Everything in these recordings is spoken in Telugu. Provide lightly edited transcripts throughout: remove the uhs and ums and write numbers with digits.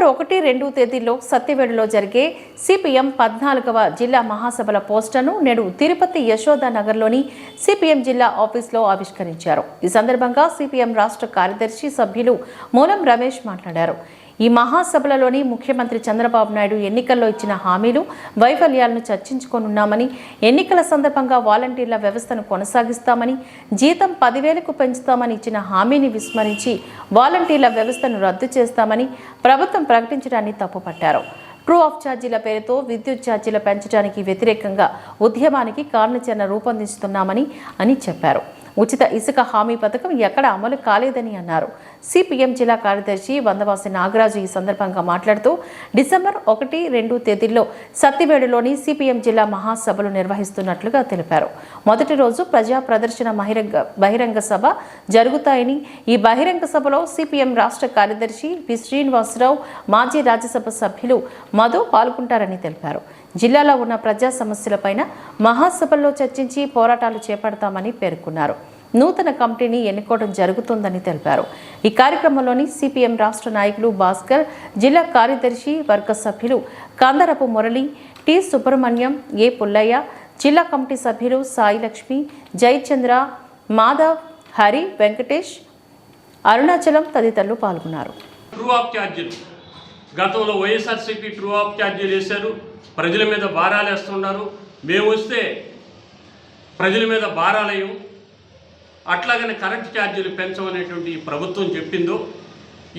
డిసెంబర్ 1-2 తేదీల్లో సత్యవేడులో జరిగే సిపిఎం 14వ జిల్లా మహాసభల పోస్టర్ను నేడు తిరుపతి యశోదా నగర్లోని సిపిఎం జిల్లా ఆఫీసులో ఆవిష్కరించారు. ఈ సందర్భంగా సిపిఎం రాష్ట్ర కార్యదర్శి సభ్యులు మూలం రమేష్ మాట్లాడారు. ఈ మహాసభలలోని ముఖ్యమంత్రి చంద్రబాబు నాయుడు ఎన్నికల్లో ఇచ్చిన హామీలు, వైఫల్యాలను చర్చించుకోనున్నామని, ఎన్నికల సందర్భంగా వాలంటీర్ల వ్యవస్థను కొనసాగిస్తామని, జీతం 10,000కు పెంచుతామని ఇచ్చిన హామీని విస్మరించి వాలంటీర్ల వ్యవస్థను రద్దు చేస్తామని ప్రభుత్వం ప్రకటించడాన్ని తప్పుపట్టారు. ట్రూ ఆఫ్ ఛార్జీల పేరుతో విద్యుత్ ఛార్జీల పెంచడానికి వ్యతిరేకంగా ఉద్యమానికి కార్యాచరణ రూపొందిస్తున్నామని చెప్పారు. ఉచిత ఇసుక హామీ పథకం ఎక్కడ అమలు కాలేదని అన్నారు. సిపిఎం జిల్లా కార్యదర్శి వందవాసి నాగరాజు ఈ సందర్భంగా మాట్లాడుతూ డిసెంబర్ 1-2 తేదీల్లో సత్యవేడులోని సిపిఎం జిల్లా మహాసభలు నిర్వహిస్తున్నట్లుగా తెలిపారు. మొదటి రోజు ప్రజా ప్రదర్శన బహిరంగ సభ జరుగుతాయని, ఈ బహిరంగ సభలో సిపిఎం రాష్ట్ర కార్యదర్శి పి శ్రీనివాసరావు, మాజీ రాజ్యసభ సభ్యులు మధు పాల్గొంటారని తెలిపారు. జిల్లాలో ఉన్న ప్రజా సమస్యలపైన మహాసభల్లో చర్చించి పోరాటాలు చేపడతామని పేర్కొన్నారు. నూతన కమిటీని ఎన్నుకోవడం జరుగుతుందని తెలిపారు. ఈ కార్యక్రమంలోని సిపిఎం రాష్ట్ర నాయకులు భాస్కర్, జిల్లా కార్యదర్శి వర్గ సభ్యులు కందరపు మురళి, టి సుబ్రహ్మణ్యం, ఏ పుల్లయ్య, జిల్లా కమిటీ సభ్యులు సాయిలక్ష్మి, జయచంద్ర, మాధవ్, హరి, వెంకటేష్, అరుణాచలం తదితరులు పాల్గొన్నారు. గతంలో వైఎస్ఆర్సీపీ ట్రూ ఆఫ్ ఛార్జీలు వేశారు, ప్రజల మీద భారాలు వేస్తున్నారు. మేము వస్తే ప్రజల మీద భారాలయం, అట్లాగనే కరెంట్ ఛార్జీలు పెంచమనేటువంటి ప్రభుత్వం చెప్పిందో,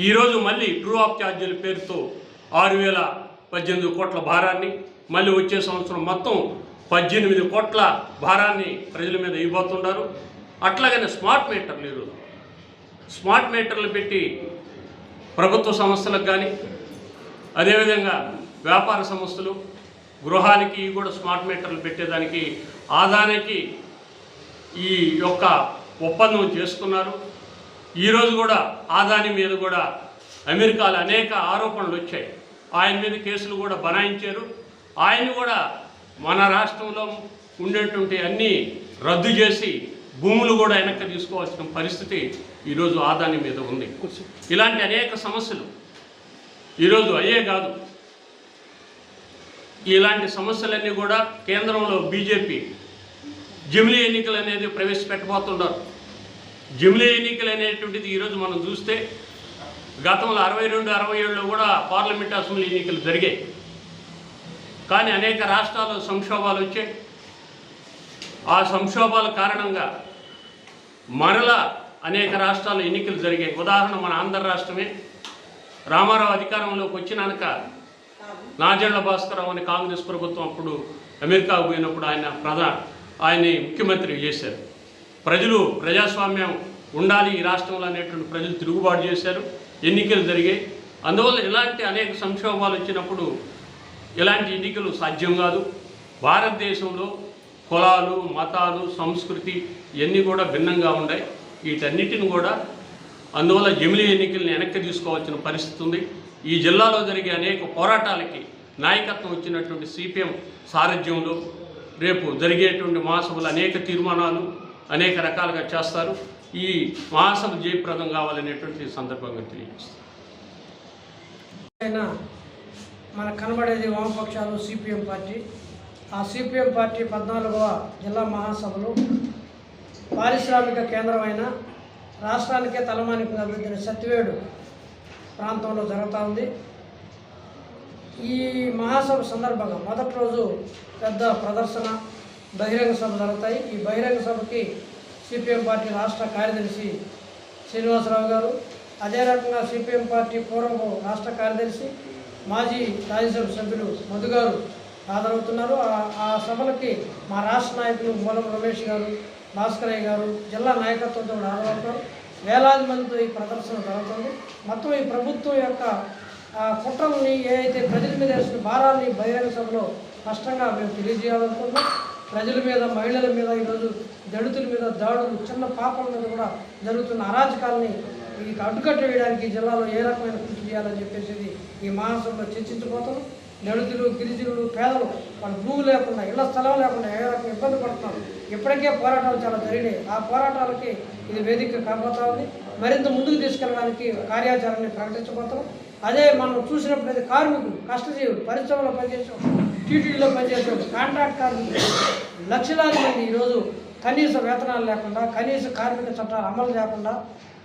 ఈరోజు మళ్ళీ ట్రూ ఆఫ్ ఛార్జీల పేరుతో 6,018 కోట్ల భారాన్ని, మళ్ళీ వచ్చే సంవత్సరం మొత్తం 18 కోట్ల భారాన్ని ప్రజల మీద ఇవ్వబోతున్నారు. అట్లాగనే స్మార్ట్ మీటర్లు, ఈరోజు స్మార్ట్ మీటర్లు పెట్టి ప్రభుత్వ సంస్థలకు కానీ, అదేవిధంగా వ్యాపార సంస్థలు, గృహాలకి కూడా స్మార్ట్ మీటర్లు పెట్టేదానికి ఆదానికి ఈ యొక్క ఒప్పందం చేసుకున్నారు. ఈరోజు కూడా ఆదాని మీద కూడా అమెరికాలో అనేక ఆరోపణలు వచ్చాయి. ఆయన మీద కేసులు కూడా బనాయించారు. ఆయన కూడా మన రాష్ట్రంలో ఉండేటువంటి అన్నీ రద్దు చేసి భూములు కూడా వెనక్కి తీసుకోవాల్సిన పరిస్థితి ఈరోజు ఆదాని మీద ఉంది. ఇలాంటి అనేక సమస్యలు ఈరోజు అయ్యే కాదు, ఇలాంటి సమస్యలన్నీ కూడా కేంద్రంలో బీజేపీ జమిలీ ఎన్నికలు అనేది ప్రవేశపెట్టబోతున్నారు. జమిలీ ఎన్నికలు అనేటువంటిది ఈరోజు మనం చూస్తే గతంలో 62-67లో కూడా పార్లమెంట్ అసెంబ్లీ ఎన్నికలు జరిగాయి. కానీ అనేక రాష్ట్రాల్లో సంక్షోభాలు వచ్చాయి. ఆ సంక్షోభాల కారణంగా మరలా అనేక రాష్ట్రాల్లో ఎన్నికలు జరిగాయి. ఉదాహరణ మన ఆంధ్ర రాష్ట్రమే. రామారావు అధికారంలోకి వచ్చినాక నాదెండ్ల భాస్కరరావు అని కాంగ్రెస్ ప్రభుత్వం అప్పుడు అమెరికాకు పోయినప్పుడు ఆయన్ని ముఖ్యమంత్రి చేశారు. ప్రజలు ప్రజాస్వామ్యం ఉండాలి ఈ రాష్ట్రంలో అనేటువంటి ప్రజలు తిరుగుబాటు చేశారు, ఎన్నికలు జరిగాయి. అందువల్ల ఇలాంటి అనేక సంక్షోభాలు వచ్చినప్పుడు ఇలాంటి ఎన్నికలు సాధ్యం కాదు. భారతదేశంలో కులాలు, మతాలు, సంస్కృతి ఇవన్నీ కూడా భిన్నంగా ఉన్నాయి. వీటన్నిటిని కూడా అందువల్ల జమిలీ ఎన్నికలను వెనక్కి తీసుకోవాల్సిన పరిస్థితి ఉంది. ఈ జిల్లాలో జరిగే అనేక పోరాటాలకి నాయకత్వం వచ్చినటువంటి సిపిఎం సారథ్యంలో రేపు జరిగేటువంటి మహాసభలు అనేక తీర్మానాలు అనేక రకాలుగా చేస్తారు. ఈ మహాసభ జయప్రదం కావాలనేటువంటి సందర్భంగా తెలియజేస్తారు. మన కనబడేది వామపక్షాలు సిపిఎం పార్టీ. ఆ సిపిఎం పార్టీ 14వ జిల్లా మహాసభలు పారిశ్రామిక కేంద్రమైన రాష్ట్రానికే తలమానిక అభివృద్ధిని సత్యవేడు ప్రాంతంలో జరుగుతూ ఉంది. ఈ మహాసభ సందర్భంగా మొదటి రోజు పెద్ద ప్రదర్శన, బహిరంగ సభ జరుగుతాయి. ఈ బహిరంగ సభకి సిపిఎం పార్టీ రాష్ట్ర కార్యదర్శి శ్రీనివాసరావు గారు, అదే రకంగా సిపిఎం పార్టీ పూర్వపు రాష్ట్ర కార్యదర్శి మాజీ రాజ్యసభ సభ్యులు మధు గారు హాజరవుతున్నారు. ఆ సభలకి మా రాష్ట్ర నాయకులు మూలం రమేష్ గారు, భాస్కరయ్య గారు, జిల్లా నాయకత్వంతో హాజరవుతారు. వేలాది మందితో ఈ ప్రదర్శన జరుగుతుంది. మొత్తం ఈ ప్రభుత్వం యొక్క కుట్రల్ని, ఏదైతే ప్రజల మీద వేసిన భారాన్ని బహిరంగ సభలో స్పష్టంగా మేము తెలియజేయాలనుకుంటున్నాం. ప్రజల మీద, మహిళల మీద, ఈరోజు దళితుల మీద దాడులు, చిన్న పాపల మీద కూడా జరుగుతున్న అరాచకాలని ఈ అడ్డుకట్ట వేయడానికి జిల్లాలో ఏ రకమైన కృషి చేయాలని చెప్పేసి ఈ మహాసభలో చర్చించబోతున్నాం. దళితులు, గిరిజనులు, పేదలు వాళ్ళ భూమి లేకుండా, ఇళ్ల స్థలం లేకుండా ఏ రకంగా ఇబ్బంది పడుతున్నారు. ఇప్పటికే పోరాటాలు చాలా జరిగినాయి. ఆ పోరాటాలకి ఇది వేదిక కాబోతా ఉంది. మరింత ముందుకు తీసుకెళ్ళడానికి కార్యాచరణని ప్రకటించబోతున్నాం. అదే మనం చూసినప్పుడైతే కార్మికులు, కష్టజీవులు, పరిశ్రమలో పనిచేసే టీటీడీలో పనిచేసే కాంట్రాక్ట్ కార్మికులు లక్షలాది మంది ఈరోజు కనీస వేతనాలు లేకుండా, కనీస కార్మిక చట్టాలు అమలు లేకుండా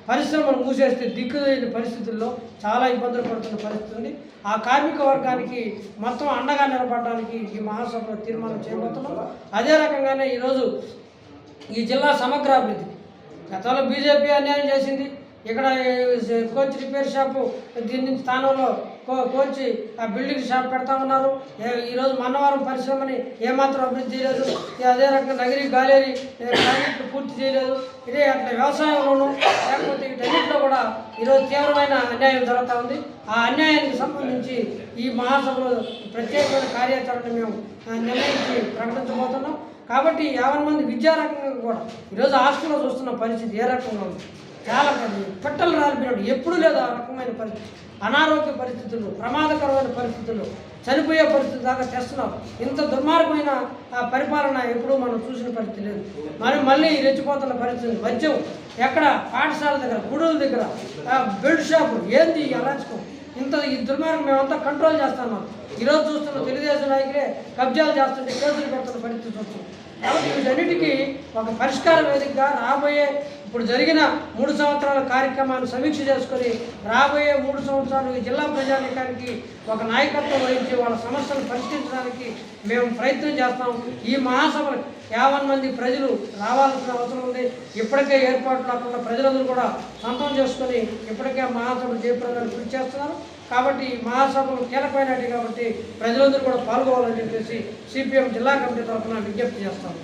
పరిశ్రమలు మూసేస్తే దిక్కులేని పరిస్థితుల్లో చాలా ఇబ్బందులు పడుతున్న పరిస్థితి ఉంది. ఆ కార్మిక వర్గానికి మొత్తం అండగా నిలబడడానికి ఈ మహాసభలో తీర్మానం చేయబోతున్నాం. అదే రకంగానే ఈరోజు ఈ జిల్లా సమగ్రాభివృద్ధి, గతంలో బీజేపీ అన్యాయం చేసింది. ఇక్కడ కోచ్ రిపేర్ షాపు దీని స్థానంలో కోచ్ ఆ బిల్డింగ్ షాప్ పెడతా ఉన్నారు. ఈరోజు మన్నవరం పరిశ్రమని ఏమాత్రం అభివృద్ధి చేయలేదు. అదే రకంగా నగరి గాలేరీ ప్రాజెక్టు పూర్తి చేయలేదు. ఇదే అట్లా వ్యవసాయంలోనూ లేకపోతే వీటన్నింటిలో కూడా ఈరోజు తీవ్రమైన అన్యాయం జరుగుతూ ఉంది. ఆ అన్యాయానికి సంబంధించి ఈ మహాసభలో ప్రత్యేకమైన కార్యాచరణ మేము నిర్ణయించి ప్రకటించబోతున్నాం. కాబట్టి 50 మంది విద్యారకంగా కూడా ఈరోజు హాస్టల్లో చూస్తున్న పరిస్థితి ఏ రకంగా ఉంది, చాలా పెట్టలు రాలిపోయినట్టు ఎప్పుడూ లేదు ఆ రకమైన పరిస్థితి. అనారోగ్య పరిస్థితులు, ప్రమాదకరమైన పరిస్థితులు, చనిపోయే పరిస్థితి దాకా తెస్తున్నారు. ఇంత దుర్మార్గమైన ఆ పరిపాలన ఎప్పుడూ మనం చూసిన పరిస్థితి లేదు. మళ్ళీ రెచ్చిపోతున్న పరిస్థితి. మద్యం ఎక్కడ, పాఠశాల దగ్గర, గుడుల దగ్గర, బెల్ట్ షాపులు, ఏంది అరాచకం, ఇంత ఈ దుర్మార్గం మేమంతా కంట్రోల్ చేస్తున్నాం. ఈరోజు చూస్తున్న తెలుగుదేశం నాయకులే కబ్జాలు చేస్తుంటే కేసులు పెడుతున్న పరిస్థితి వస్తుంది. కాబట్టి వీటన్నిటికీ ఒక పరిష్కార వేదికగా రాబోయే ఇప్పుడు జరిగిన 3 సంవత్సరాల కార్యక్రమాన్ని సమీక్ష చేసుకొని రాబోయే 3 సంవత్సరాలు ఈ జిల్లా ప్రజానీకానికి ఒక నాయకత్వం వహించి వాళ్ళ సమస్యలు పరిష్కరించడానికి మేము ప్రయత్నం చేస్తాం. ఈ మహాసభలు 50 మంది ప్రజలు రావాల్సిన అవసరం ఉంది. ఇప్పటికే ఏర్పాటు కాకుండా ప్రజలందరూ కూడా సొంతం చేసుకొని ఇప్పటికే మహాసభలు జయప్రదాన్ని కృషి చేస్తున్నారు. కాబట్టి మహాసభలు కీలకమైనవి కాబట్టి ప్రజలందరూ కూడా పాల్గొవాలని చెప్పేసి సిపిఎం జిల్లా కమిటీ తరఫున విజ్ఞప్తి చేస్తాం.